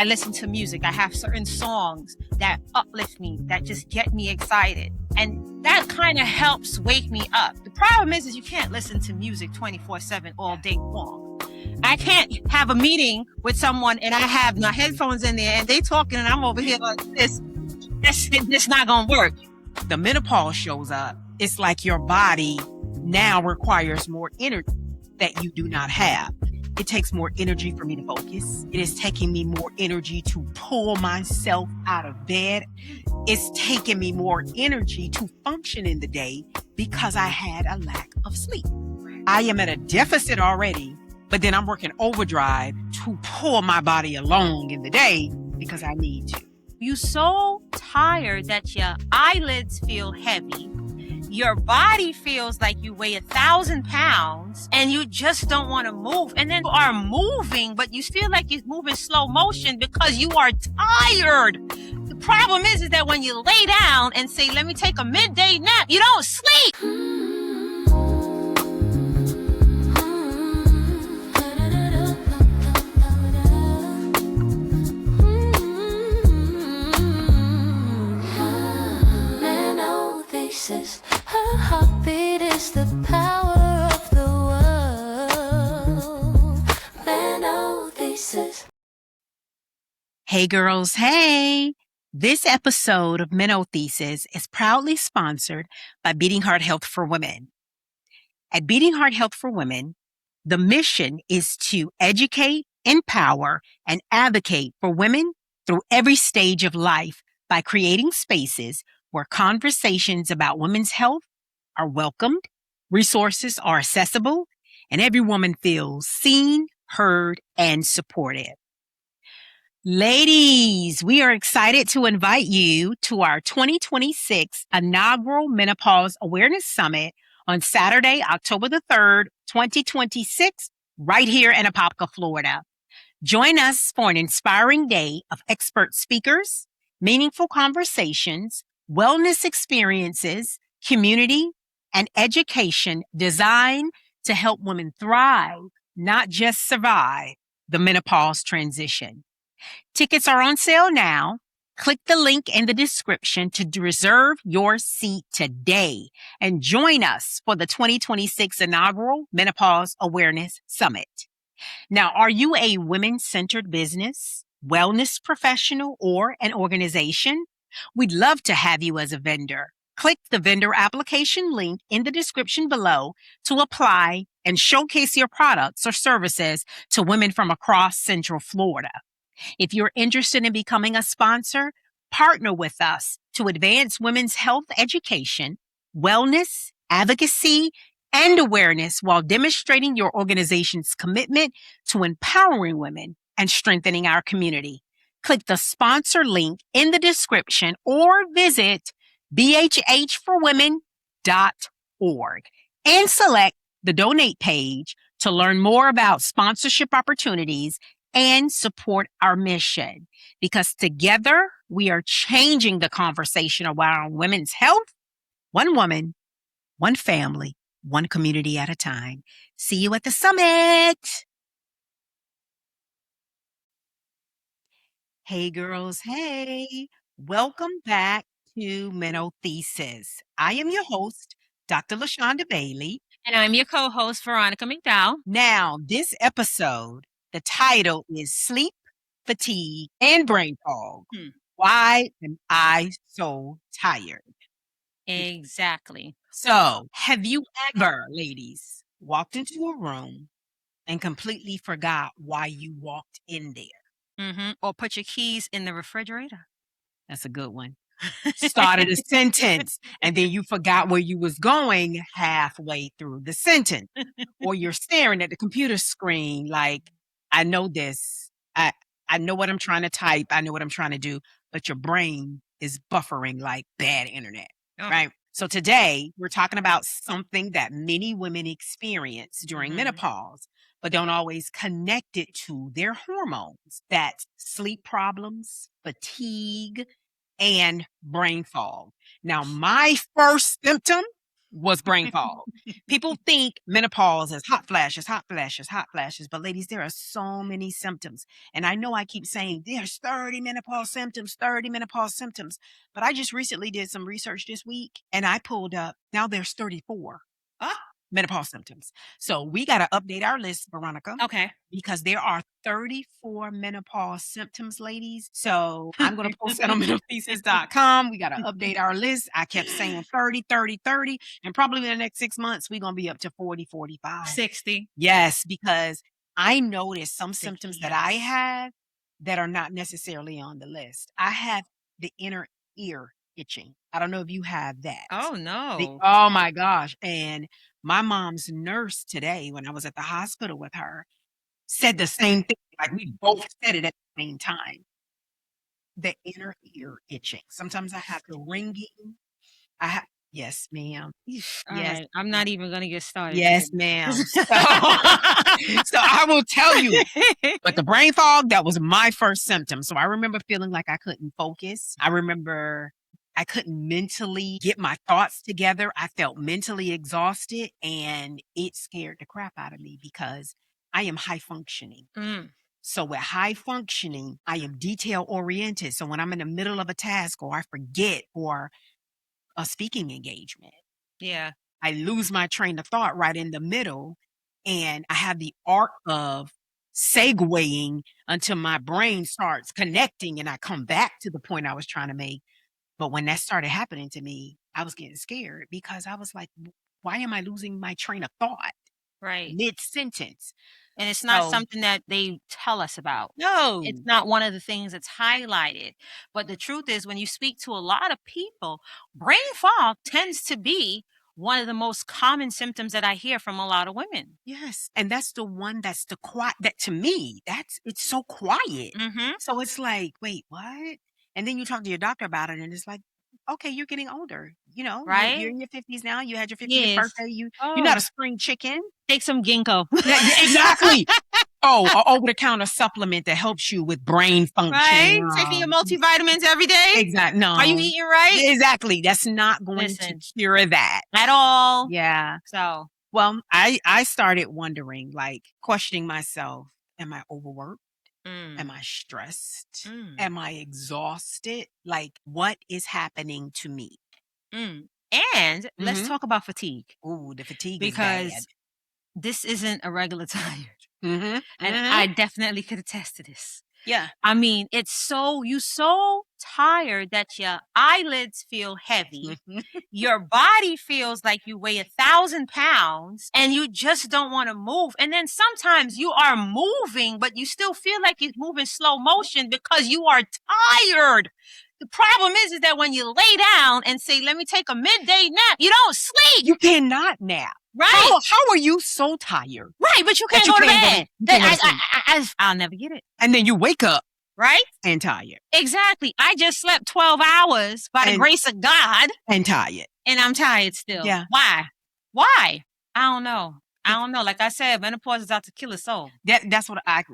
I listen to music. I have certain songs that uplift me, that just get me excited. And that kind of helps wake me up. The problem is you can't listen to music 24/7 all day long. I can't have a meeting with someone and I have my headphones in there and they talking and I'm over here like this. It's not going to work. The menopause shows up. It's like your body now requires more energy that you do not have. It takes more energy for me to focus. It is taking me more energy to pull myself out of bed. It's taking me more energy to function in the day because I had a lack of sleep. I am at a deficit already, but then I'm working overdrive to pull my body along in the day because I need to. You're so tired that your eyelids feel heavy. Your body feels like you weigh 1,000 pounds and you just don't want to move. And then you are moving, but you feel like you're moving slow motion because you are tired. The problem is that when you lay down and say, let me take a midday nap, you don't sleep. MenoTheSis, her heartbeat is the power of the world. MenoTheSis. Hey girls, hey! This episode of MenoTheSis is proudly sponsored by Beating Heart Health for Women. At Beating Heart Health for Women, the mission is to educate, empower, and advocate for women through every stage of life by creating spaces where conversations about women's health are welcomed, resources are accessible, and every woman feels seen, heard, and supported. Ladies, we are excited to invite you to our 2026 inaugural Menopause Awareness Summit on Saturday, October the 3rd, 2026, right here in Apopka, Florida. Join us for an inspiring day of expert speakers, meaningful conversations, wellness experiences, community, and education designed to help women thrive, not just survive the menopause transition. Tickets are on sale now. Click the link in the description to reserve your seat today and join us for the 2026 inaugural Menopause Awareness Summit. Now, are you a women-centered business, wellness professional, or an organization? We'd love to have you as a vendor. Click the vendor application link in the description below to apply and showcase your products or services to women from across Central Florida. If you're interested in becoming a sponsor, partner with us to advance women's health education, wellness, advocacy, and awareness while demonstrating your organization's commitment to empowering women and strengthening our community. Click the sponsor link in the description or visit bhhforwomen.org and select the donate page to learn more about sponsorship opportunities and support our mission. Because together we are changing the conversation around women's health, one woman, one family, one community at a time. See you at the summit. Hey girls, hey. Welcome back to MenoTheSis. I am your host, Dr. LaShonda Bailey. And I'm your co-host, Veronica McDowell. Now, this episode, the title is Sleep, Fatigue, and Brain Fog. Why am I so tired? Exactly. So, have you ever, ladies, walked into a room and completely forgot why you walked in there? Or put your keys in the refrigerator. That's a good one. Started a sentence and then you forgot where you was going halfway through the sentence. Or you're staring at the computer screen like, I know this. I know what I'm trying to type. I know what I'm trying to do. But your brain is buffering like bad internet, right? So today we're talking about something that many women experience during menopause, but don't always connect it to their hormones. That's sleep problems, fatigue, and brain fog. Now, my first symptom was brain fog. People think menopause is hot flashes, hot flashes, hot flashes. But ladies, there are so many symptoms. And I know I keep saying there's 30 menopause symptoms, 30 menopause symptoms. But I just recently did some research this week and I pulled up, now there's 34 menopause symptoms. So we got to update our list, Veronica. Okay. Because there are 34 menopause symptoms, ladies. So I'm going to post that on MenoTheSis.com. We got to update our list. I kept saying 30, 30, 30. And probably in the next 6 months, we're going to be up to 40, 45. 60. Yes, because I noticed some symptoms that I have that are not necessarily on the list. I have the inner ear itching. I don't know if you have that. Oh, no. Oh, my gosh. And my mom's nurse today, when I was at the hospital with her, said the same thing. Like we both said it at the same time. The inner ear itching. Sometimes I have the ringing. Yes, ma'am. All right. I'm not even going to get started. Yes, ma'am. So I will tell you. But the brain fog, that was my first symptom. So I remember feeling like I couldn't focus. I remember I couldn't mentally get my thoughts together. I felt mentally exhausted and it scared the crap out of me because I am high functioning. So with high functioning, I am detail oriented. So when I'm in the middle of a task or I forget or a speaking engagement, I lose my train of thought right in the middle. And I have the art of segueing until my brain starts connecting and I come back to the point I was trying to make. But when that started happening to me, I was getting scared because I was like, why am I losing my train of thought? Right. Mid-sentence. And it's not something that they tell us about. No. It's not one of the things that's highlighted. But the truth is, when you speak to a lot of people, brain fog tends to be one of the most common symptoms that I hear from a lot of women. Yes. And that's the one that's the quiet, that to me, it's so quiet. So it's like, wait, what? And then you talk to your doctor about it and it's like, okay, you're getting older. You know, right? You're in your 50s now. You had your 50th birthday. You're not a spring chicken. Take some ginkgo. Exactly. An over-the-counter supplement that helps you with brain function. Right? Taking your multivitamins every day? Exactly. No. Are you eating right? Exactly. That's not going to cure that. At all. Yeah. So. Well, I started wondering, like, questioning myself. Am I overworked? Am I stressed? Am I exhausted? Like, what is happening to me? And let's talk about fatigue. Ooh, the fatigue because is bad. This isn't a regular tired. And I definitely could attest to this. Yeah. I mean, you're so tired that your eyelids feel heavy. Your body feels like you weigh 1,000 pounds and you just don't want to move. And then sometimes you are moving, but you still feel like you're moving slow motion because you are tired. The problem is that when you lay down and say, let me take a midday nap, you don't sleep. You cannot nap. Right. How are you so tired? Right, but you can't go to bed. I'll never get it. And then you wake up. Right? And tired. Exactly. I just slept 12 hours by the grace of God. And tired. And I'm tired still. Yeah. Why? I don't know. Like I said, menopause is out to kill us all. That's what I'm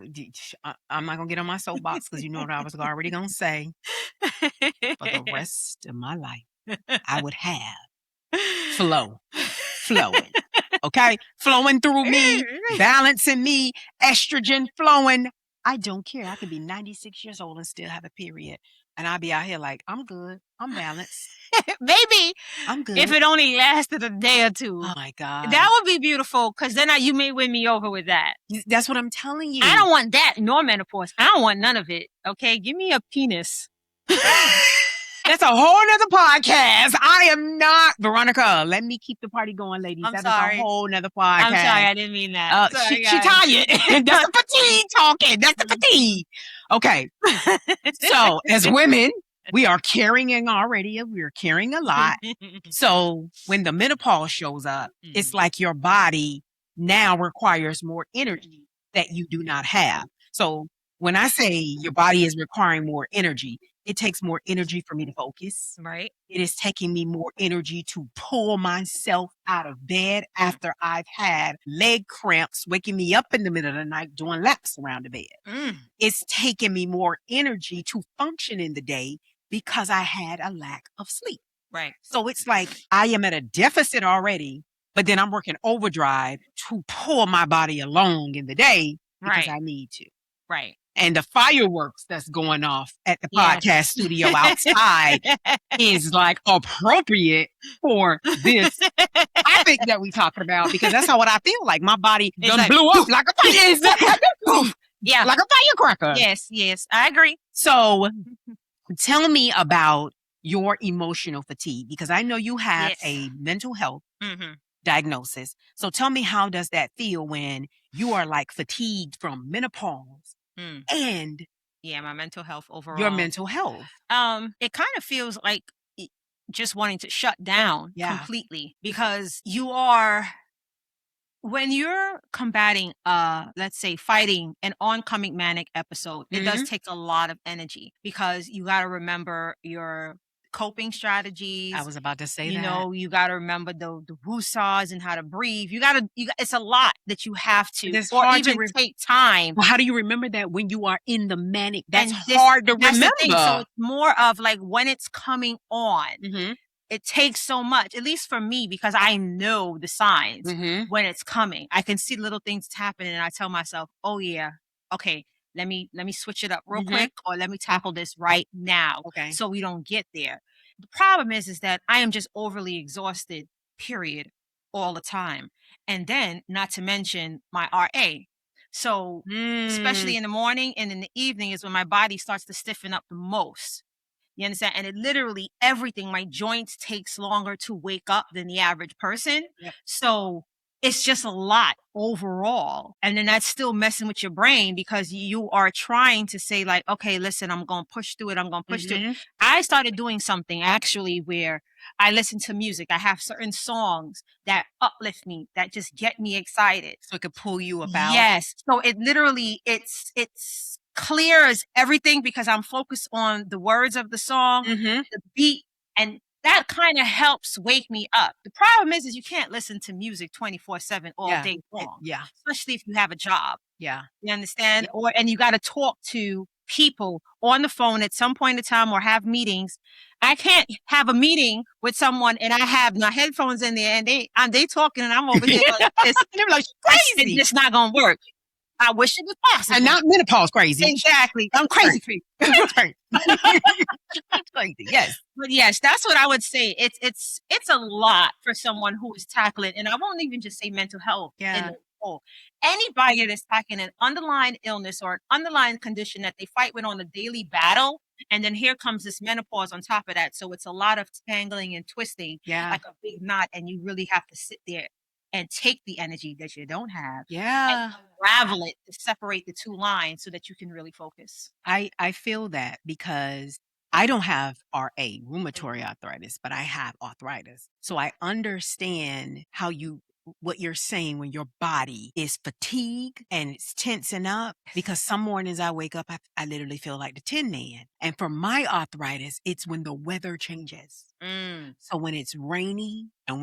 not going to get on my soapbox because you know what I was already going to say. For the rest of my life, I would have flowing. Okay? Flowing through me, balancing me, estrogen flowing. I don't care. I could be 96 years old and still have a period. And I'll be out here like, I'm good. I'm balanced. Maybe. I'm good. If it only lasted a day or two. Oh, my God. That would be beautiful because then you may win me over with that. That's what I'm telling you. I don't want that nor menopause. I don't want none of it. Okay? Give me a penis. That's a whole nother podcast. I am not Veronica. Let me keep the party going, ladies. That's a whole nother podcast. I'm sorry, I didn't mean that. She tired. That's the fatigue talking. That's the fatigue. Okay. So as women, we are carrying already. We're carrying a lot. So when the menopause shows up, it's like your body now requires more energy that you do not have. So when I say your body is requiring more energy, it takes more energy for me to focus. Right. It is taking me more energy to pull myself out of bed after I've had leg cramps, waking me up in the middle of the night doing laps around the bed. It's taking me more energy to function in the day because I had a lack of sleep. Right. So it's like I am at a deficit already, but then I'm working overdrive to pull my body along in the day because Right. I need to. Right. And the fireworks that's going off at the Yes. podcast studio outside is like appropriate for this topic that we talking about, because that's how what I feel like. My body It's done like, blew up like a yeah. like a firecracker. Yes. Yes. I agree. So tell me about your emotional fatigue, because I know you have Yes. a mental health Mm-hmm. diagnosis. So tell me, how does that feel when you are like fatigued from menopause Mm. and Yeah, my mental health overall. your mental health? It kind of feels like just wanting to shut down Yeah. completely, because when you're combating, let's say fighting an oncoming manic episode, it does take a lot of energy, because you got to remember your coping strategies. I was about to say You that. know, you got to remember the woosahs and how to breathe. It's a lot that you have to, It's or hard to even take time. Well, how do you remember that when you are in the manic? That's And this- hard to that's the thing. So remember. it's more of like when it's coming on, Mm-hmm. it takes so much, at least for me, because I know the signs Mm-hmm. when it's coming. I can see little things happening, and I tell myself, oh yeah, okay, let me switch it up real Mhm. quick, or let me tackle this right now, Okay. so we don't get there. The problem is that I am just overly exhausted, period, all the time. And then, not to mention my RA. So especially in the morning and in the evening is when my body starts to stiffen up the most. You understand? And it literally, everything, my joints takes longer to wake up than the average person. Yep. So it's just a lot overall. And then that's still messing with your brain, because you are trying to say like, okay, listen, I'm going to push through it. I'm going to push through it. Mhm. I started doing something actually where I listen to music. I have certain songs that uplift me, that just get me excited. So it could pull you about. Yes. So it literally, it's clears everything, because I'm focused on the words of the song, Mm-hmm. the beat, and that kind of helps wake me up. The problem is you can't listen to music 24/7 all Yeah. day long, Yeah. especially if you have a job. Yeah. You understand? Yeah. And you got to talk to people on the phone at some point in time, or have meetings. I can't have a meeting with someone and I have my headphones in there, and they talking and I'm over here like this. They're like, It's crazy. just not gonna work. I wish it was possible. And not menopause crazy. Exactly. I'm crazy for you. Right. Crazy. Yes. But yes, that's what I would say. It's a lot for someone who is tackling, and I won't even just say mental health. Yeah. In the whole. Anybody that's tackling an underlying illness or an underlying condition that they fight with on a daily battle, and then here comes this menopause on top of that. So it's a lot of tangling and twisting, Yeah. like a big knot, and you really have to sit there and take the energy that you don't have, Yeah. unravel it to separate the two lines so that you can really focus. I feel that, because I don't have RA, rheumatoid arthritis, but I have arthritis. So I understand what you're saying when your body is fatigued and it's tensing up, because some mornings I wake up, I literally feel like the Tin Man. And for my arthritis, it's when the weather changes. So when it's rainy and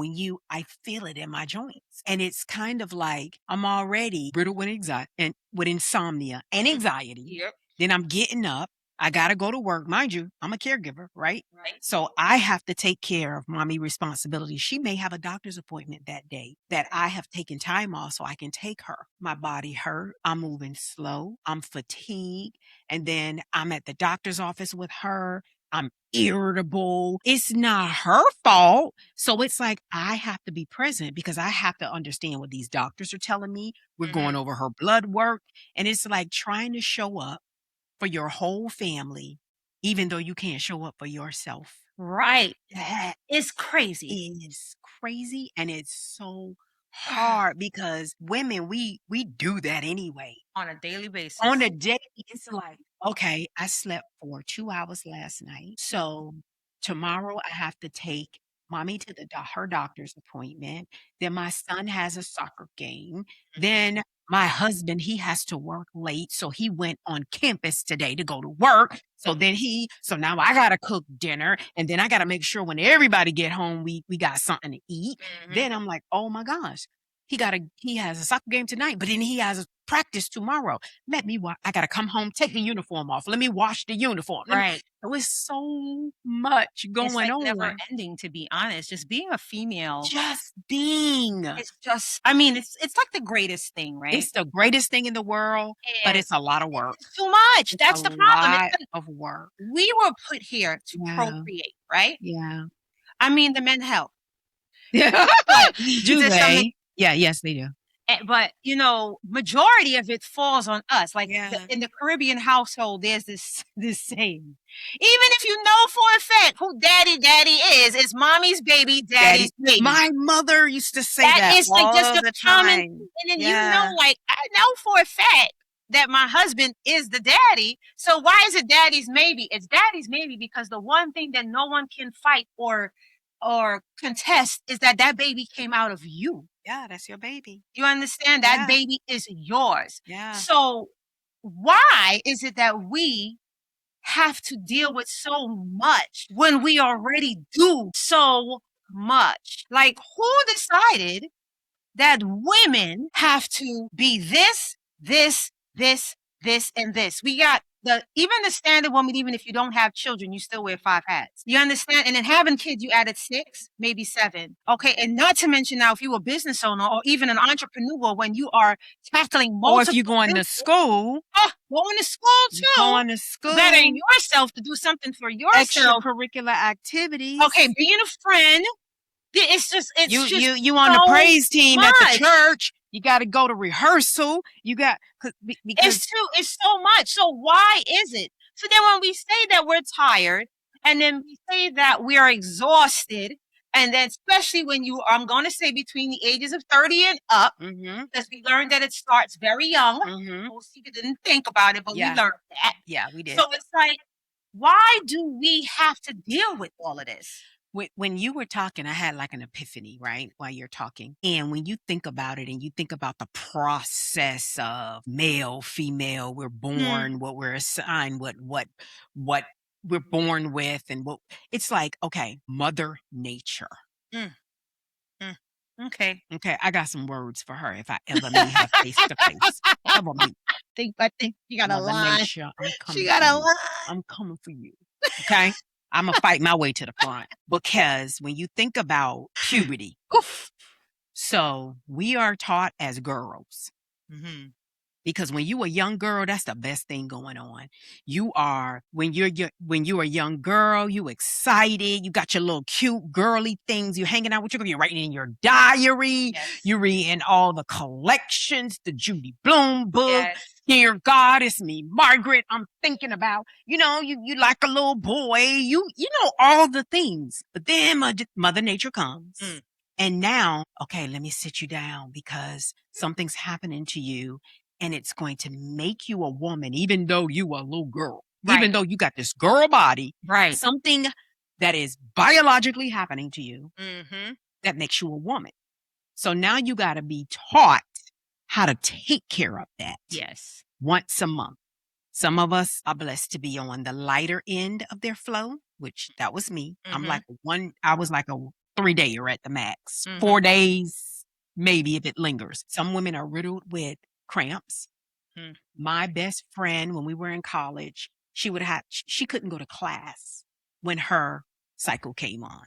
I feel it in my joints, and it's kind of like I'm already riddled with insomnia and anxiety. Yep. Then I'm getting up. I got to go to work. Mind you, I'm a caregiver, right? Right. So I have to take care of mommy responsibilities. She may have a doctor's appointment that day that I have taken time off so I can take her. My body hurt. I'm moving slow. I'm fatigued. And then I'm at the doctor's office with her. I'm irritable. It's not her fault. So it's like I have to be present, because I have to understand what these doctors are telling me. We're going over her blood work. And it's like trying to show up for your whole family, even though you can't show up for yourself. Right. That It's crazy. is crazy, and it's so hard, because women, we do that anyway. On a daily basis. On a day, it's like, okay, I slept for 2 hours last night. So tomorrow I have to take mommy to her doctor's appointment. Then my son has a soccer game. Then my husband, he has to work late. So he went on campus today to go to work. So now I got to cook dinner, and then I got to make sure when everybody get home, we got something to eat. Then I'm like, oh my gosh, he has a soccer game tonight, but then he has a practice tomorrow. Let me I got to come home, take the uniform off. Let me wash the uniform. Right. So it's so much going It's like on. never ending, to be honest. Just being a female. Just being. It's just, I mean, it's like the greatest thing, right? It's the greatest thing in the world, but it's a lot of work. It's too much. That's the problem. Lot of work. We were put here to procreate, right? Yeah. I mean, the men help. Yeah. Do they? Yeah, yes, they do. But, you know, majority of it falls on us. Like in the Caribbean household, there's this saying. Even if you know for a fact who daddy is, it's mommy's baby, daddy's baby. My mother used to say that is like just the common. time. And then you know, like, I know for a fact that my husband is the daddy. So why is it daddy's maybe? It's daddy's maybe because the one thing that no one can fight or contest is that baby came out of you. Yeah, that's your baby. You understand? That baby is yours. Yeah. So why is it that we have to deal with so much when we already do so much? Like, who decided that women have to be this, and this? We got even the standard woman, even if you don't have children, you still wear 5 hats. You understand? And then having kids, you added 6, maybe 7. Okay. And not to mention now, if you're a business owner or even an entrepreneur, when you are tackling multiple. Or if you're going to school. Going to school too. Going to school. Bettering yourself to do something for yourself. Extracurricular activities. Okay. Being a friend. It's just you on the praise team at the church. You got to go to rehearsal. You got because it's so much. So why is it? So then when we say that we're tired, and then we say that we are exhausted, and then especially when I'm going to say between the ages of 30 and up, because we learned that it starts very young. Most people didn't think about it, but we learned that. Yeah, we did. So it's like, why do we have to deal with all of this? When you were talking, I had like an epiphany, right? While you're talking. And when you think about it and you think about the process of male, female, we're born, what we're assigned, what we're born with, and what it's like, okay, Mother Nature. Okay. I got some words for her if I ever meet her face to face. I think you got a lie. She got a lie. I'm coming for you. Okay. I'm going to fight my way to the front because when you think about puberty, so we are taught as girls because when you a young girl, that's the best thing going on. When you're a young girl, you excited, you got your little cute girly things, you're hanging out with your girl, you're writing in your diary, you're reading all the collections, the Judy Blume book. Dear God, it's me, Margaret. I'm thinking about, you like a little boy, you know, all the things. But then Mother Nature comes. And now, okay, let me sit you down because something's happening to you and it's going to make you a woman, even though you are a little girl, even though you got this girl body, something that is biologically happening to you that makes you a woman. So now you got to be taught how to take care of that. Yes. Once a month. Some of us are blessed to be on the lighter end of their flow, which that was me. I was like a 3-dayer at the max. 4 days, maybe if it lingers. Some women are riddled with cramps. My best friend, when we were in college, she couldn't go to class when her cycle came on.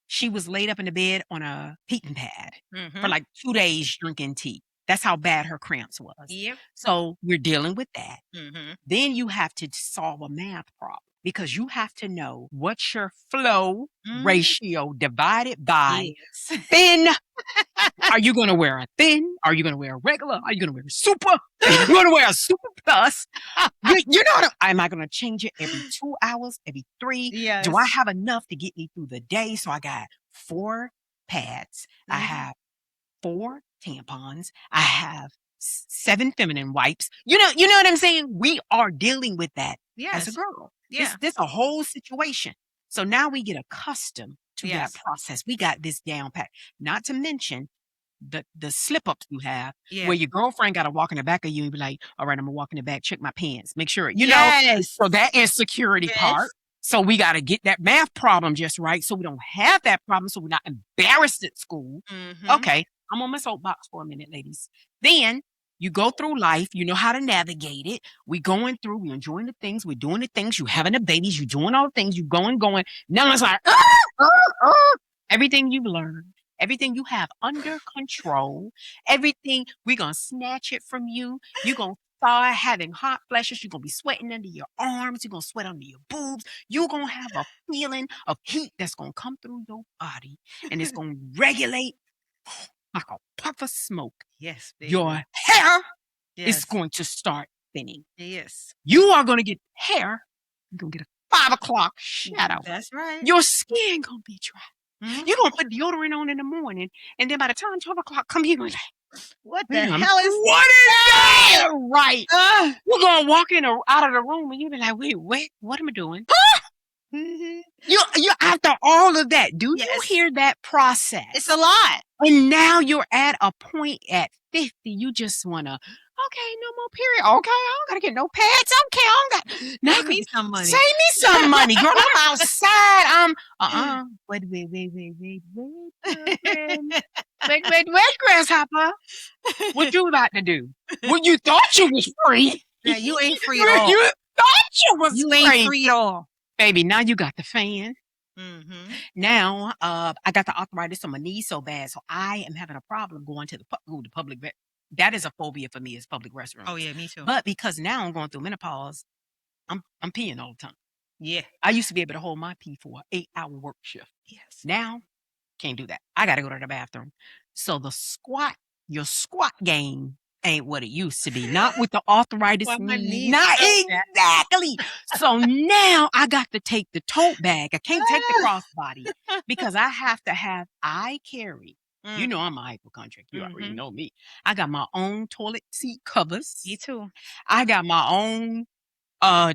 She was laid up in the bed on a heating pad for like 2 days drinking tea. That's how bad her cramps was. Yep. So we're dealing with that. Then you have to solve a math problem because you have to know what's your flow ratio divided by thin. Are you going to wear a thin? Are you going to wear a regular? Are you going to wear a super? Are you going to wear a super plus? You know, am I going to change it every 2 hours, every 3? Yes. Do I have enough to get me through the day? So I got 4 pads. I have 4 tampons. I have 7 feminine wipes. You know what I'm saying? We are dealing with that as a girl. Yeah. This a whole situation. So now we get accustomed to that process. We got this down pat. Not to mention the slip ups you have where your girlfriend got to walk in the back of you and be like, all right, I'm gonna walk in the back, check my pants, make sure, you know. So that insecurity part. So we got to get that math problem just right so we don't have that problem, so we're not embarrassed at school. Okay. I'm on my soapbox for a minute, ladies. Then you go through life. You know how to navigate it. We going through. We enjoying the things. We're doing the things. You having the babies. You doing all the things. You going. Now it's like everything you've learned, everything you have under control, everything we're gonna snatch it from you. You're gonna start having hot flashes. You're gonna be sweating under your arms. You're gonna sweat under your boobs. You're gonna have a feeling of heat that's gonna come through your body, and it's gonna regulate like a puff of smoke. Yes, baby. Your hair is Yes. going to start thinning. Yes. You are going to get hair. You're going to get a 5 o'clock shadow. That's right. Your skin going to be dry. Mhm. You're going to put deodorant on in the morning. And then by the time 12 o'clock come, you're going to like, What the "Damn, hell is what is that?" Right. Ah. You're going to walk in or out of the room and you'll be like, wait, what am I doing? Mhm. You after all of that, do you Yes. hear that process? It's a lot. And now you're at a point at 50, you just wanna, okay, no more period. Okay, I don't gotta get no pads. Okay, I don't got now Save me some money. Save me some money, girl. I'm outside. I'm wait, girlfriend. Wait, grasshopper. What you about to do? Well, you thought you was free. Yeah, you ain't free at all. You thought you was You free. ain't free at all. Baby, now you got the fan. Mm-hmm. Now, I got the arthritis on my knees so bad, so I am having a problem going to the public. That is a phobia for me, is public restrooms. Oh yeah, me too. But because now I'm going through menopause, I'm peeing all the time. Yeah. I used to be able to hold my pee for an 8-hour work shift. Yes. Now, can't do that. I got to go to the bathroom. So your squat game ain't what it used to be. Not with the arthritis. Why my knees Not hurt that. exactly. So now I got to take the tote bag. I can't take the crossbody because I have to have, I carry. You know I'm a hypochondriac. You already know me. I got my own toilet seat covers. Me too. I got my own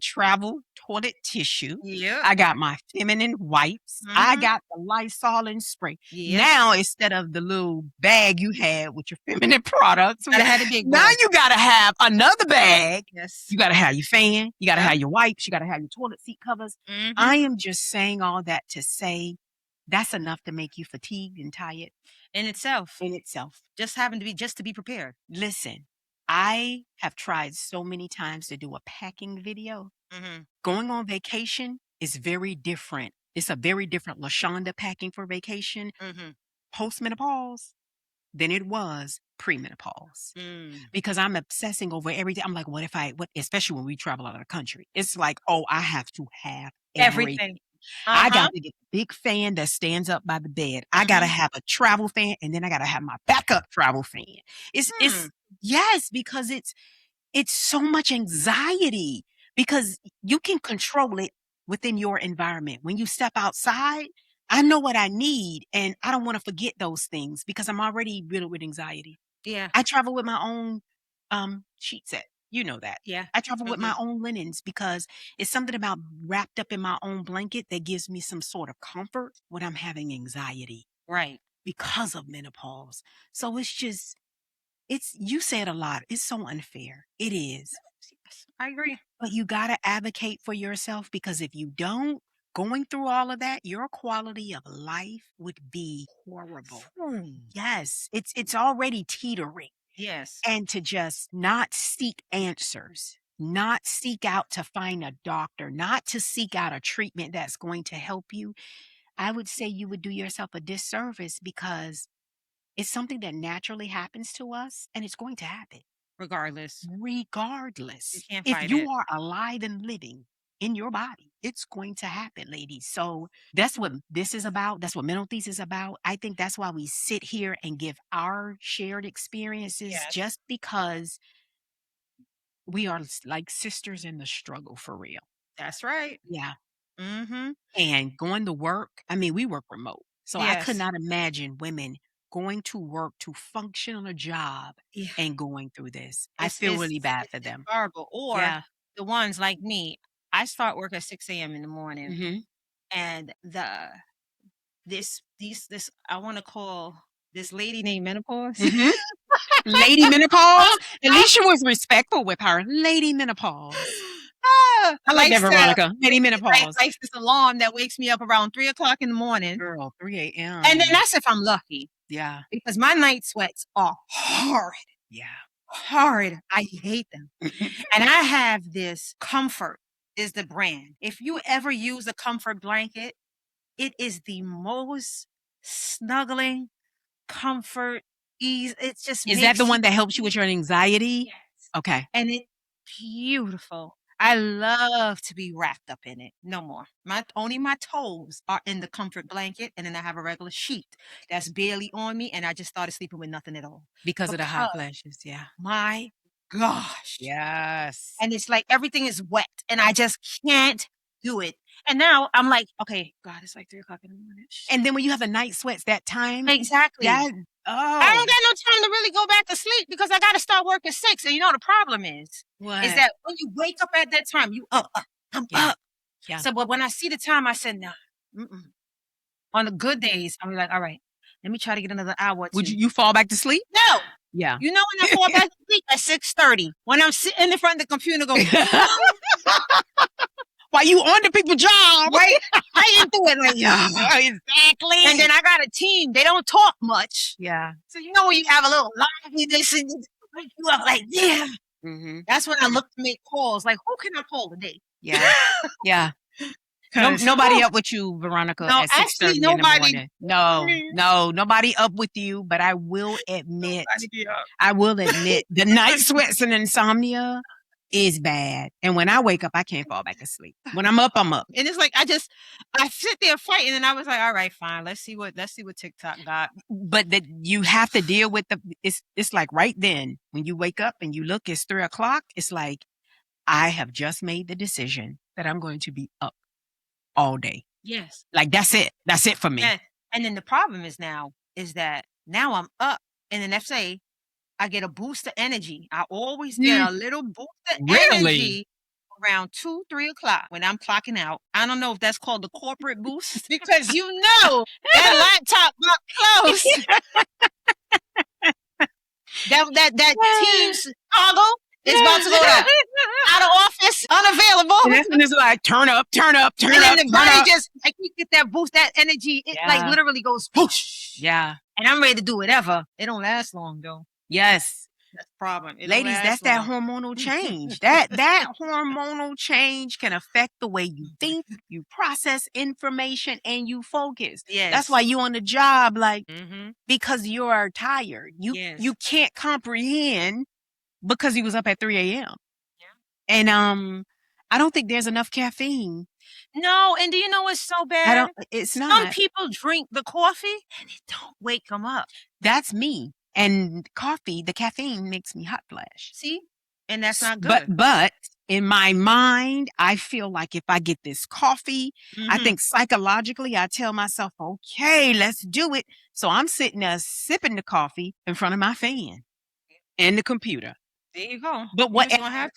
travel toilet tissue. Yeah. I got my feminine wipes. I got the Lysol and spray. Yes. Now, instead of the little bag you had with your feminine products, Gotta have the big now boy. you gotta have another bag. Yes. You gotta have your fan. You gotta have your wipes. You gotta have your toilet seat covers. Mhm. I am just saying all that to say that's enough to make you fatigued and tired In itself. in itself. Just having to be just to be prepared. Listen, I have tried so many times to do a packing video. Mm-hmm. Going on vacation is very different. It's a very different LaShonda packing for vacation Mm-hmm. post-menopause than it was pre-menopause. Because I'm obsessing over everything. I'm like, what, especially when we travel out of the country, it's like, oh, I have to have everything. I got to get the big fan that stands up by the bed. I got to have a travel fan, and then I got to have my backup travel fan. It's yes, because it's so much anxiety because you can control it within your environment. When you step outside, I know what I need, and I don't want to forget those things because I'm already riddled with anxiety. Yeah. I travel with my own sheet set. You know that. Yeah. I travel with my own linens because it's something about wrapped up in my own blanket that gives me some sort of comfort when I'm having anxiety. Right. Because of menopause. So you said a lot. It's so unfair. It is. I agree. But you got to advocate for yourself because if you don't, going through all of that, your quality of life would be horrible. Yes, it's already teetering. Yes. And to just not seek answers, not seek out to find a doctor, not to seek out a treatment that's going to help you, I would say you would do yourself a disservice because it's something that naturally happens to us and it's going to happen. Regardless. You can't if fight you it. are alive and living in your body, it's going to happen, ladies. So that's what this is about. That's what MenoTheSis is about. I think that's why we sit here and give our shared experiences just because we are like sisters in the struggle for real. That's right. Yeah. Mm-hmm. And going to work, I mean, we work remote. So I could Yes. not imagine women going to work to function on a job Yeah. and going through this. I It's- feel it's- really bad it's for them. horrible. Or Yeah. the ones like me, I start work at 6 a.m. in the morning, hmm and this I want to call this lady named Menopause. hmm Lady Menopause. At least she was respectful with her. Lady Menopause. I like that, Veronica. Lady Menopause. Likes this alarm that wakes me up around 3 o'clock in the morning, Girl, 3 a.m. and then that's if I'm lucky. Yeah. because my night sweats are horrid. Yeah. Horrid. I hate them. And I have this Comfort is the brand. If you ever use a Comfort blanket, it is the most snuggling comfort, ease. It just Is that the makes one you that helps you with your anxiety? Yes. Okay. And it's beautiful. I love to be wrapped up in it. No more. Only my toes are in the Comfort blanket, and then I have a regular sheet that's barely on me, and I just started sleeping with nothing at all. Because of the hot Because flashes. Yeah. my gosh. Yes. And it's like everything is wet, and I just can't do it. And now I'm like, okay, God, it's like 3:00 in the morning. And then when you have the night sweats that time, Exactly. that I don't got no time to really go back to sleep because I got to start work at 6. And you know the problem is what? that when you wake up at that time, you up. I'm Yeah. up. Yeah. So, but when I see the time, I said, nah. On the good days, I'm like, all right, let me try to get another hour or 2. Would you fall back to sleep? No. Yeah. You know when I fall back to sleep at 6:30 when I'm sitting in front of the computer going, While you on the people's job, right? I ain't do it like, yeah. Exactly. And then I got a team. They don't talk much. Yeah. So you know when you have a little liveliness and wake you up like, yeah. Mm-hmm. That's when I look to make calls. Like, who can I call today? Yeah. Yeah. Nobody up with you, Veronica, No, at 6:30 actually, in the nobody. morning. No, nobody up with you. But I will admit, the night sweats and insomnia is bad. And when I wake up, I can't fall back asleep. When I'm up, I'm up. And it's like I sit there fighting, and I was like, all right, fine. Let's see what TikTok got. But that you have to deal with it's like right then when you wake up and you look, it's 3:00. It's like I have just made the decision that I'm going to be up all day. Yes. Like that's it. That's it for me. Yes. And then the problem is that now I'm up, and the next day I get a boost of energy. I always get a little boost of energy around 2-3 o'clock when I'm clocking out. I don't know if that's called the corporate boost because you know that laptop got close. that Teams toggle is about to go out of office, unavailable. And that's when it's like turn up. And then the body just like you get that boost, that energy. It like literally goes whoosh. Yeah. And I'm ready to do whatever. It don't last long though. Yes. That's the problem. Ladies, that's that hormonal change. that hormonal change can affect the way you think, you process information, and you focus. Yes. That's why you on the job, like because you are tired. You can't comprehend because you was up at 3 a.m. Yeah. And I don't think there's enough caffeine. No, and do you know what's so bad? It's not. Some people drink the coffee and it don't wake them up. That's me. And the caffeine makes me hot flash. See? And that's not good. But in my mind, I feel like if I get this coffee, I think psychologically, I tell myself, okay, let's do it. So I'm sitting there sipping the coffee in front of my fan and the computer. There you go. But what? I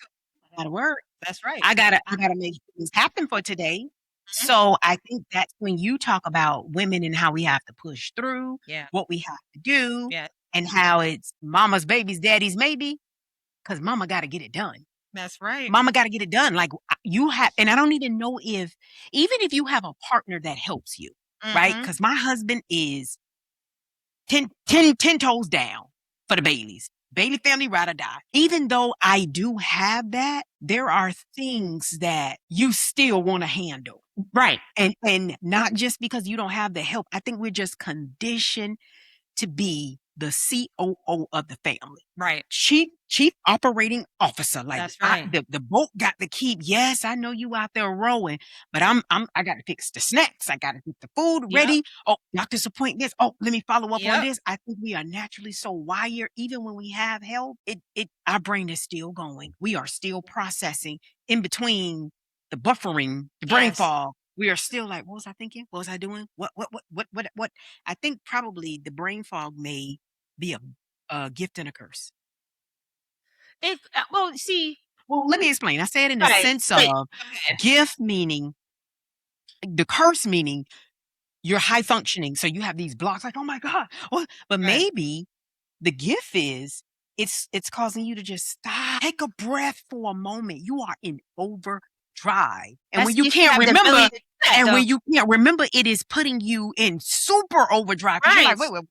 gotta work. That's right. I gotta make things happen for today. So I think that's when you talk about women and how we have to push through, what we have to do, and how it's mama's baby's daddy's maybe, because mama got to get it done. That's right. Mama got to get it done. Like you have, and I don't even know even if you have a partner that helps you, right? Because my husband is 10 toes down for the Baileys. Bailey family, ride or die. Even though I do have that, there are things that you still want to handle. Right. And not just because you don't have the help. I think we're just conditioned to be the COO of the family. Right. Chief operating officer. Like that's right. The boat got to keep. Yes, I know you out there rowing, but I got to fix the snacks. I got to get the food ready. Oh, doctor's appointment. Oh, let me follow up on this. I think we are naturally so wired. Even when we have help, our brain is still going. We are still processing in between the buffering, the brain fog. We are still like, what was I thinking? What was I doing? What? I think probably the brain fog may be a gift and a curse. Well, let me explain. I say it in the sense of gift meaning, the curse meaning you're high functioning. So you have these blocks like, oh my God. But maybe the gift is it's causing you to just stop, take a breath for a moment. You are in overdrive. And when you can't remember, when you can't remember, it is putting you in super overdrive. Right. You're like, wait,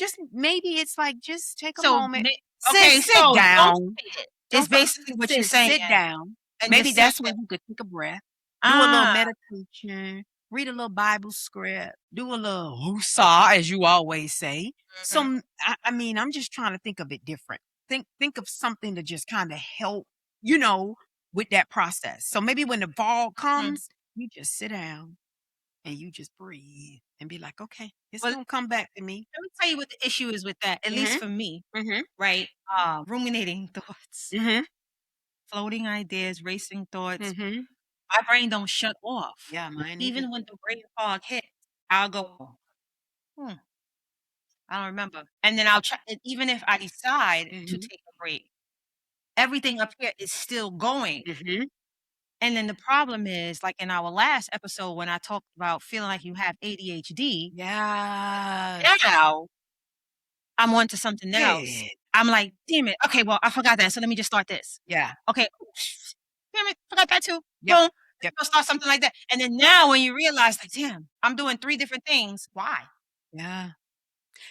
just maybe it's like, just take a So, moment. okay, Sit so down. don't fight it. Don't It's basically what you're saying. sit down. And Maybe just say that's that. when you could take a breath, do a little Ah, meditation, read a little Bible script, do a little woosah, as you always say. So, mhm, I mean, I'm just trying to think of it different. Think of something to just kind of help, with that process. So maybe when the fall mhm. comes, you just sit down and you just breathe and be like, okay, it's Well, gonna come back to me. let me tell you what the issue is with that, at least Mm-hmm. for me, Mm-hmm. right? Ruminating thoughts, Mm-hmm. floating ideas, racing thoughts. Mm-hmm. My brain don't shut off. Yeah, mine either. Even when the brain fog hits, I'll go, hmm, I don't remember. And then I'll try, and even if I decide to Mm-hmm. take a break, everything up here is still going. Mm-hmm. And then the problem is, like in our last episode, when I talked about feeling like you have ADHD, Yes. now I'm on to something else. Yeah. I'm like, damn it. Okay, well, I forgot that. So let me just start this. Yeah. Okay. Damn it. Forgot that too. Yep. Boom. Yep. Go start something like that. And then now when you realize, like, damn, I'm doing 3 different things. Why? Yeah.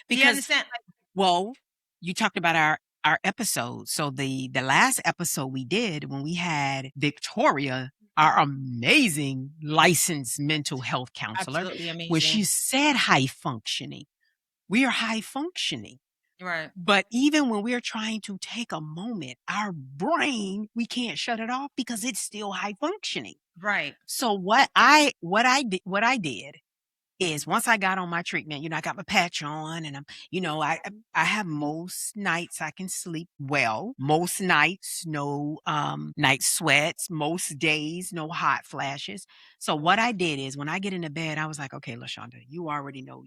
Do you Because, understand? Like, well, you talked about our episode. So the last episode we did when we had Victoria, our amazing licensed mental health counselor, absolutely where she amazing. said high functioning. We are high functioning. Right. But even when we're trying to take a moment, our brain, we can't shut it off because it's still high functioning. Right. So what I did is once I got on my treatment, I got my patch on and I have most nights I can sleep well. Most nights, no night sweats, most days, no hot flashes. So what I did is when I get into bed, I was like, okay, LaShonda, you already know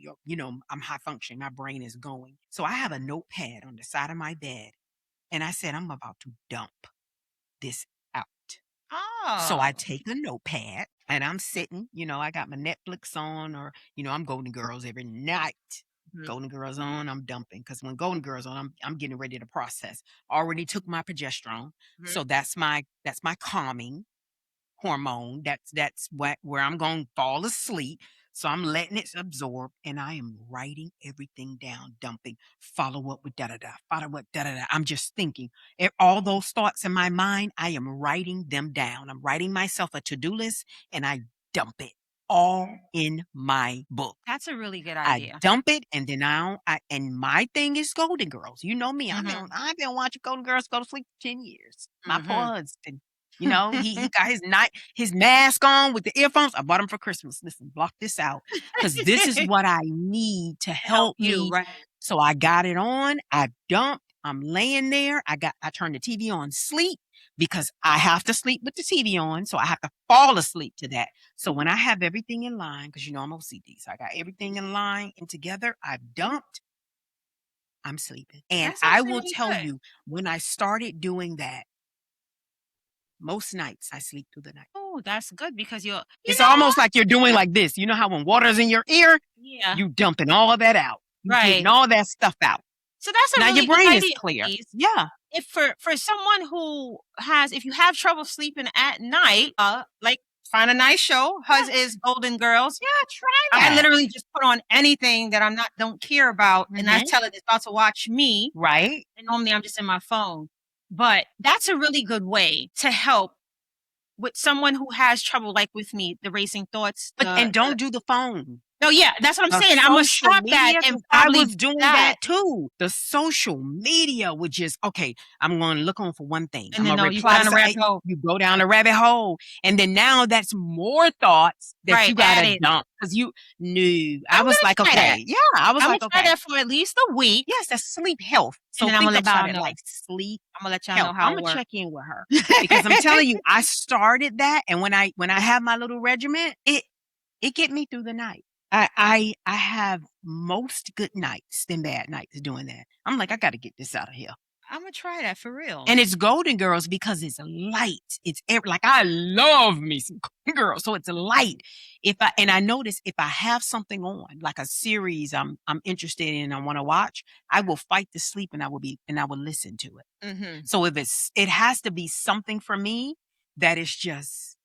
I'm high functioning. My brain is going. So I have a notepad on the side of my bed and I said, I'm about to dump this out. So I Oh. take a notepad and I'm sitting, I got my Netflix on or, I'm Golden Girls every night. Mhm, Golden Girls on, I'm dumping. Because when Golden Girls on, I'm getting ready to process. Already took my progesterone. mhm. So that's my calming hormone. That's where I'm going to fall asleep. So I'm letting it absorb and I am writing everything down, dumping, follow up with da da da, follow up da da da. I'm just thinking all those thoughts in my mind, I am writing them down. I'm writing myself a to-do list and I dump it all in my book. That's a really good I idea. dump it and then and my thing is Golden Girls. You know me. Mhm, I've been watching Golden Girls go to sleep for 10 years. My poor mhm. husband. He got his mask on with the earphones. I bought him for Christmas. Listen, block this out. Because this is what I need to Help help you, me. right? So I got it on. I dumped. I'm laying there. I turned the TV on sleep because I have to sleep with the TV on. So I have to fall asleep to that. So when I have everything in line, because I'm OCD, so I got everything in line and together, I've dumped, I'm sleeping. And That's I actually will really tell good. you, when I started doing that, most nights I sleep through the night. Oh, that's good because you It's know almost what? like you're doing like this. You know how when water's in your ear, Yeah, you dumping all of that out. You getting right. all that stuff out. So that's a Now your really good brain is idea, clear. Elise. Yeah. If for someone who has if you have trouble sleeping at night, like find a nice show. Hers is Golden Girls. Yeah, try I that. literally just put on anything that I'm not don't care about, and I Mhm. tell it it's about to watch me. Right. And normally I'm just in my phone. But that's a really good way to help with someone who has trouble, like with me, the racing thoughts. And don't do the phone. No, yeah, that's what I'm saying. I'm gonna Social stop that media, and 'cause I probably was do doing that. that too. The social media would just, okay, I'm going to look on for one thing. And I'm then going to no, you go reply to down a something. rabbit hole. You go down a rabbit hole. And then now that's more thoughts that Right, you got to added. dump because you knew. I I'm was gonna like, try that. okay. Yeah, I was I'm gonna like, try okay. that for at least a week, Yes, that's sleep health. So and then I'm think gonna let about y'all it know. like sleep I'm gonna let y'all know health. how I'm it going to works. check in with her because I'm telling you, I started that. And when I have my little regiment, it get me through the night. I have most good nights than bad nights doing that. I'm like, I got to get this out of here. I'm gonna try that for real. And it's Golden Girls because it's light. It's like I love me some Golden Girls, so it's light. I notice if I have something on, like a series I'm interested in and I want to watch, I will fight to sleep and I will listen to it. Mm-hmm. So it has to be something for me that is just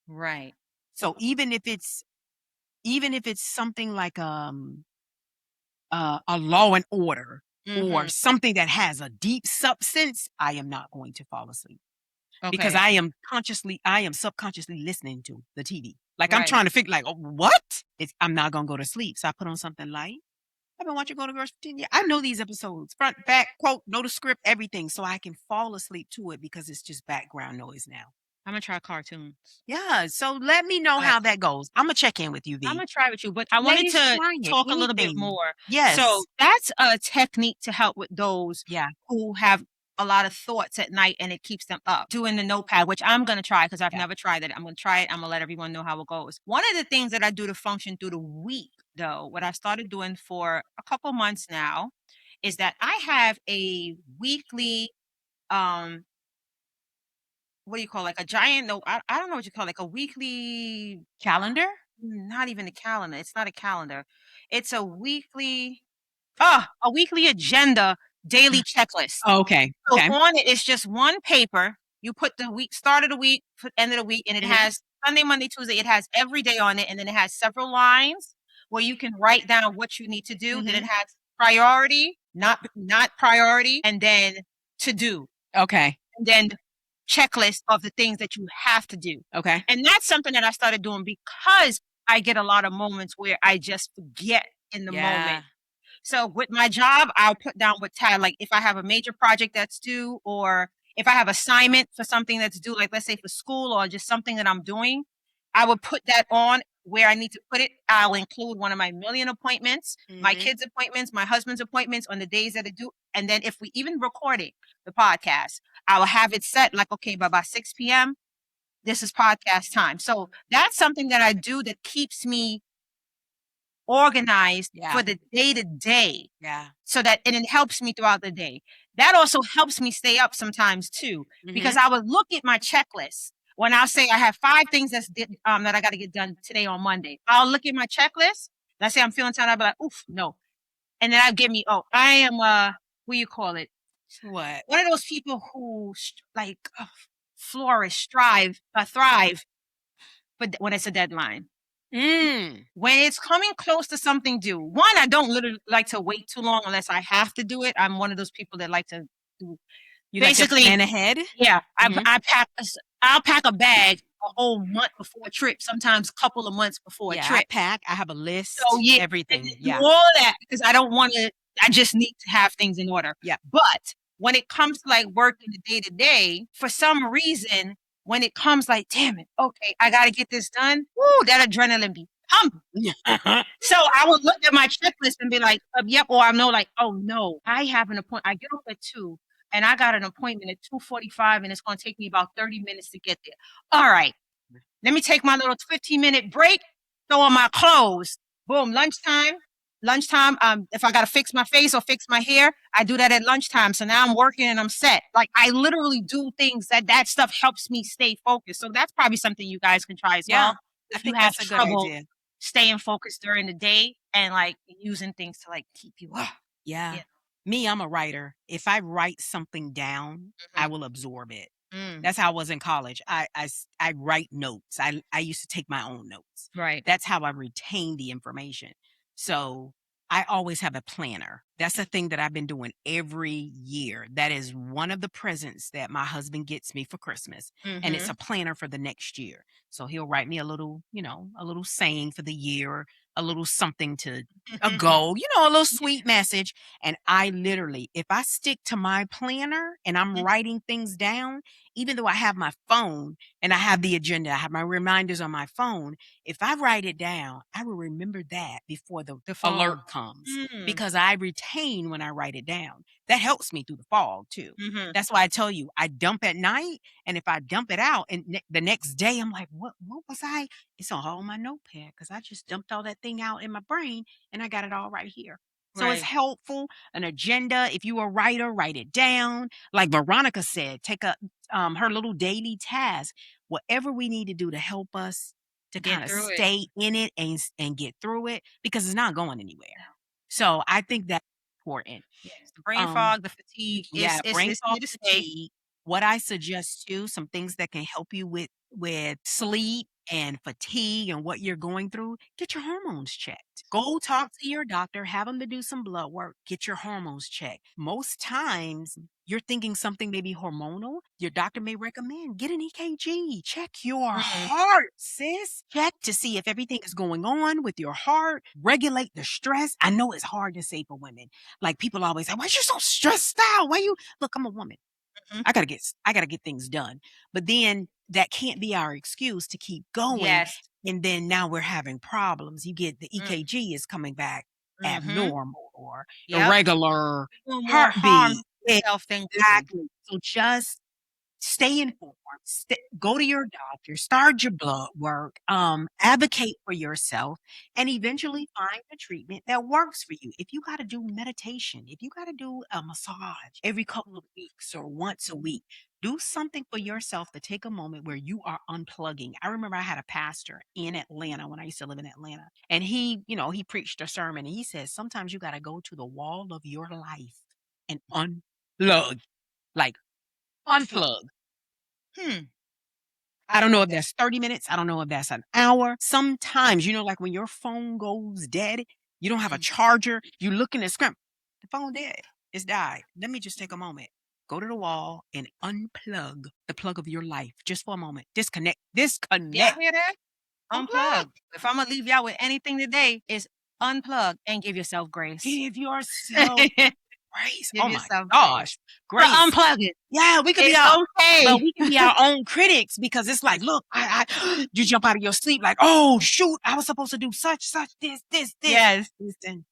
Right. so even if it's something like a Law and Order or Mhm. something that has a deep substance, I am not going to fall asleep because Okay. I am subconsciously listening to the TV. Like I'm Right. trying to figure, like, oh, what? I'm not gonna go to sleep, so I put on something light. I've been watching Go to Girls for 10 years. I know these episodes, front, back, quote, know the script, everything, so I can fall asleep to it because it's just background noise now. I'm gonna try cartoons. Yeah, so let me know But how that goes. I'm gonna check in with you, I'm V. gonna try with you, but I wanted Ladies, to try it. talk a little bit Anything. more. So Yes. that's a technique to help with those Yeah. who have a lot of thoughts at night and it keeps them up. Doing the notepad, which I'm gonna try because I've Yeah. never tried it. I'm gonna try it. I'm gonna let everyone know how it goes. One of the things that I do to function through the week, though, what I've started doing for a couple months now, is that I have a weekly um what do you call, like a giant no I don't know what you call it, like a weekly Calendar? not even a calendar. It's not a calendar. It's a weekly agenda daily checklist. Oh, okay. So Okay. on it, it's just one paper. You put the week, start of the week, put end of the week, and it Mhm. has Sunday, Monday, Tuesday. It has every day on it, and then it has several lines where you can write down what you need to do. Then it Mhm. has priority, not priority, and then to do, Okay. and then checklist of the things that you have to do. Okay. And that's something that I started doing because I get a lot of moments where I just forget in the moment. So with my job, I'll put down what time, like if I have a major project that's due, or if I have assignment for something that's due, like let's say for school or just something that I'm doing, I would put that on where I need to put it. I'll include one of my million appointments, my Mhm. kids' appointments, my husband's appointments on the days that are due. And then if we even recording the podcast, I will have it set like, okay, by 6 p.m., this is podcast time. So that's something that I do that keeps me organized Yeah. for the day to day Yeah. so that and it helps me throughout the day. That also helps me stay up sometimes too, because Mhm. I would look at my checklist when I'll say I have 5 things that I got to get done today on Monday. I'll look at my checklist. Let's say I'm feeling tired. I'll be like, oof, no. And then I'll give me, oh, I am, what do you call it? What? One of those people who flourish, thrive, but when it's a deadline. Mm. When it's coming close to something due, one, I don't literally like to wait too long unless I have to do it. I'm one of those people that like to do You like to basically, plan ahead? yeah, Mhm. I'll pack a bag a whole month before a trip, sometimes a couple of months before a Yeah, I trip. pack. I have a So list, yeah, everything. do Yeah. all that because I just need to have things in order. Yeah. But when it comes to like working the day to day, for some reason, when it comes like, damn it, okay, I gotta get this done. Woo, that adrenaline be pumping. So I would look at my checklist and be like, yep, or I know like, oh no, I have an appointment. I get off at 2 and I got an appointment at 2:45 and it's gonna take me about 30 minutes to get there. All right, let me take my little 15-minute break, throw on my clothes. Boom, lunchtime. Lunchtime, if I gotta fix my face or fix my hair, I do that at lunchtime. So now I'm working and I'm set. Like I literally do things that stuff helps me stay focused. So that's probably something you guys can try as Yeah. well I if you think have that's a good trouble idea. staying focused during the day and like using things to like keep you up. Yeah. Yeah. Me, I'm a writer. If I write something down, I Mhm. will absorb it. Mm, That's how I was in college. I write notes. I used to take my own notes. right. That's how I retain the information. So I always have a planner. That's a thing that I've been doing every year. That is one of the presents that my husband gets me for Christmas. And it's Mhm. a planner for the next year. So he'll write me a little, a little saying for the year, a little something to a goal, a little sweet message. And I literally, if I stick to my planner and I'm Mhm. writing things down, even though I have my phone and I have the agenda, I have my reminders on my phone, if I write it down, I will remember that before the The alert fog. comes Mm. because I retain when I write it down. That helps me through the fog too. Mhm. That's why I tell you, I dump at night. And if I dump it out and the next day, I'm like, what was I? It's on all my notepad because I just dumped all that thing out in my brain and I got it all right here. So it's Right. helpful. An agenda. If you are a writer, write it down. Like Veronica said, take her little daily task, whatever we need to do to help us to kind Get of through it. stay in it and get through it because it's not going anywhere. So I think that's important. Yes. The brain Um, fog, the fatigue, yeah, brain it's fog, here to stay. fatigue. What I suggest too, some things that can help you with sleep and fatigue and what you're going through, get your hormones checked. Go talk to your doctor, have them to do some blood work, get your hormones checked. Most times you're thinking something may be hormonal. Your doctor may recommend get an EKG, check your heart, sis. Check to see if everything is going on with your heart, regulate the stress. I know it's hard to say for women. Like people always say, why are you so stressed out? Why you look, I'm a woman. I gotta get things done. But then that can't be our excuse to keep going. Yes. And then now we're having problems. You get the EKG is coming back abnormal or irregular Doing more harm heartbeat. to yourself than good. Exactly. So just stay informed. Go to your doctor, start your blood work, advocate for yourself, and eventually find a treatment that works for you. If you got to do meditation, if you got to do a massage every couple of weeks or once a week, do something for yourself to take a moment where you are unplugging. I remember I had a pastor in Atlanta when I used to live in Atlanta, and he preached a sermon, and he says sometimes you got to go to the wall of your life and unplug, like unplug. I don't know if that's 30 minutes. I don't know if that's an hour. Sometimes, like when your phone goes dead, you don't have a charger. You look in the screen, the phone dead. It's died. Let me just take a moment. Go to the wall and unplug the plug of your life just for a moment. Disconnect. Y'all hear that? Unplug. If I'm going to leave y'all with anything today, is unplug and give yourself grace. Give yourself grace. Give Oh my yourself gosh. Grace. Unplug it. Yeah, we could be It's okay. but we can be our own critics because it's like, look, you jump out of your sleep like, oh shoot, I was supposed to do such, this. Yes. Listen,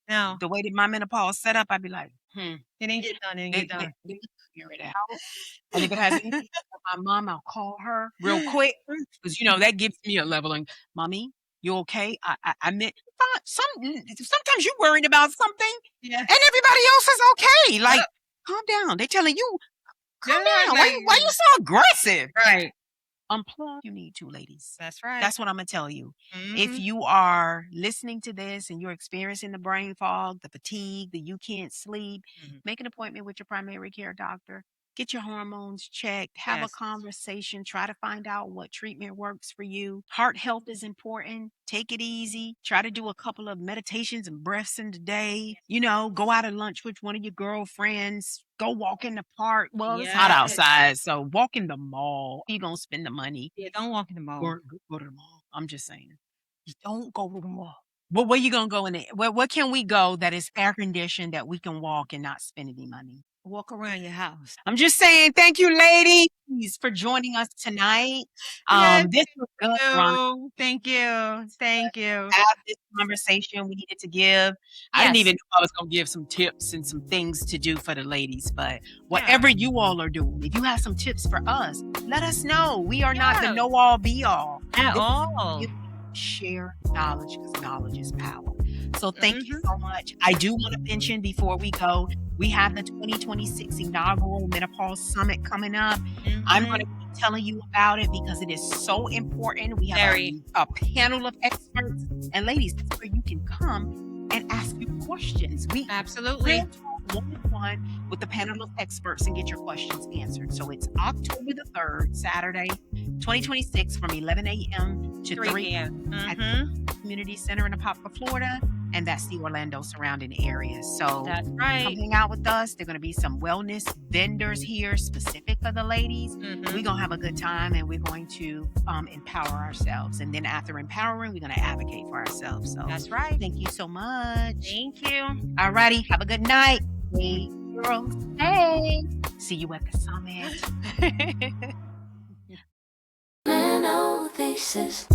No. the way that my menopause set up, I'd be like, It didn't get done. It didn't get done. They figure it out. And if it has anything to do with my mom, I'll call her real quick because that gives me a level. And mommy, you okay? I meant sometimes you worried about something, and everybody else is okay. Like, calm down. They're telling you, calm down. Why you so aggressive? Right. Unplug. You need to, ladies. That's right. That's what I'm gonna tell you. If you are listening to this and you're experiencing the brain fog, the fatigue, the you can't sleep, make an appointment with your primary care doctor. Get your hormones checked, have a conversation, try to find out what treatment works for you. Heart health is important. Take it easy. Try to do a couple of meditations and breaths in the day. Go out to lunch with one of your girlfriends. Go walk in the park. Well, it's hot outside, so walk in the mall. You're going to spend the money. Yeah, don't walk in the mall. Or go to the mall. I'm just saying. You don't go to the mall. Well, where you going to go in there? Where can we go that is air conditioned that we can walk and not spend any money? Walk around your house. I'm just saying, thank you, ladies, for joining us tonight. This was good, Veronica. Thank you. Thank you. Have this conversation we needed to give. I didn't even know I was going to give some tips and some things to do for the ladies, but whatever you all are doing, if you have some tips for us, let us know. We are not the know-all, be-all. At all. Share knowledge because knowledge is power. So thank you so much. I do want to mention before we go, we have the 2026 inaugural Menopause Summit coming up. I'm going to be telling you about it because it is so important. We have a panel of experts. And ladies, that's where you can come and ask your questions. Absolutely. One-on-one with the panel of experts and get your questions answered. So it's October the 3rd, Saturday, 2026 from 11 a.m. to 3 p.m. at the Community Center in Apopka, Florida. And that's the Orlando surrounding areas. So that's right. Come hang out with us. There are going to be some wellness vendors here specific for the ladies. We're going to have a good time and we're going to empower ourselves. And then after empowering, we're going to advocate for ourselves. So that's right. Thank you so much. Thank you. All righty. Have a good night. Hey, girls. Hey. See you at the summit. MenoTheSis.